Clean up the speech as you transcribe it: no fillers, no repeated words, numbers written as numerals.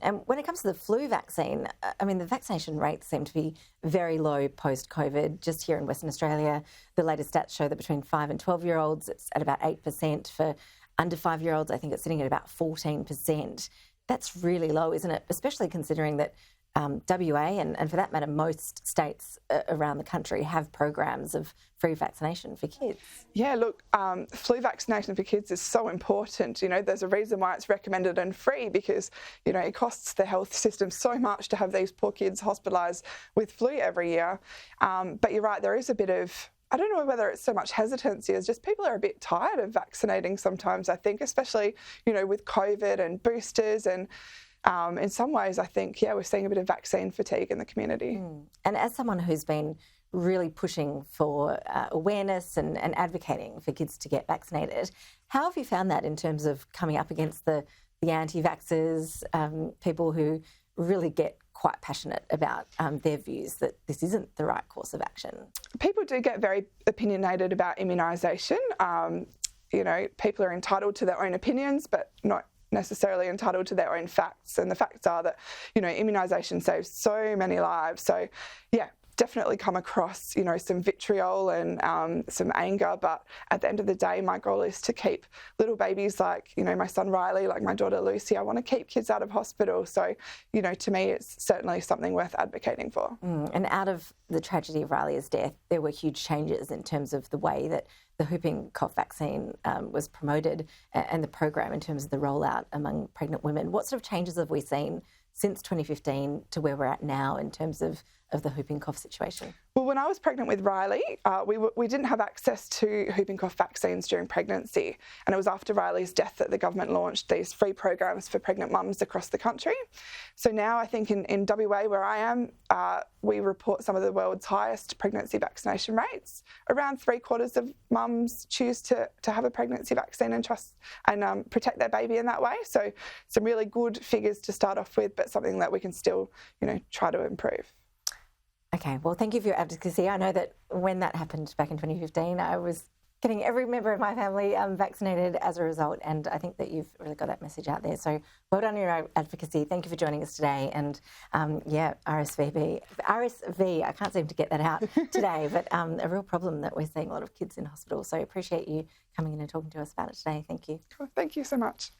And when it comes to the flu vaccine, I mean, the vaccination rates seem to be very low post-COVID. Just here in Western Australia, the latest stats show that between 5 and 12-year-olds, it's at about 8%. For under 5-year-olds, I think it's sitting at about 14%. That's really low, isn't it? Especially considering that WA and for that matter, most states around the country have programs of free vaccination for kids. Yeah, look, flu vaccination for kids is so important. You know, there's a reason why it's recommended and free because, you know, it costs the health system so much to have these poor kids hospitalised with flu every year. But you're right, there is a bit of, I don't know whether it's so much hesitancy as just people are a bit tired of vaccinating sometimes, I think, especially, you know, with COVID and boosters and in some ways, I think, yeah, we're seeing a bit of vaccine fatigue in the community. And as someone who's been really pushing for awareness and advocating for kids to get vaccinated, how have you found that in terms of coming up against the anti-vaxxers, people who really get quite passionate about their views that this isn't the right course of action? People do get very opinionated about immunisation. You know, people are entitled to their own opinions, but not necessarily entitled to their own facts. And the facts are that, you know, immunisation saves so many lives. So, yeah, definitely come across, you know, some vitriol and some anger. But at the end of the day, my goal is to keep little babies like, you know, my son Riley, like my daughter Lucy. I want to keep kids out of hospital. So, you know, to me, it's certainly something worth advocating for. And out of the tragedy of Riley's death, there were huge changes in terms of the way that the whooping cough vaccine was promoted and the program in terms of the rollout among pregnant women. What sort of changes have we seen since 2015 to where we're at now in terms of the whooping cough situation? Well, when I was pregnant with Riley, we didn't have access to whooping cough vaccines during pregnancy. And it was after Riley's death that the government launched these free programs for pregnant mums across the country. So now I think in WA, where I am, we report some of the world's highest pregnancy vaccination rates. Around 3/4 of mums choose to have a pregnancy vaccine and trust and protect their baby in that way. So some really good figures to start off with, but something that we can still, you know, try to improve. Okay, well, thank you for your advocacy. I know that when that happened back in 2015, I was getting every member of my family vaccinated as a result, and I think that you've really got that message out there. So well done on your advocacy. Thank you for joining us today. And yeah, RSV, I can't seem to get that out today, but a real problem that we're seeing a lot of kids in hospital. So I appreciate you coming in and talking to us about it today. Thank you. Cool. Thank you so much.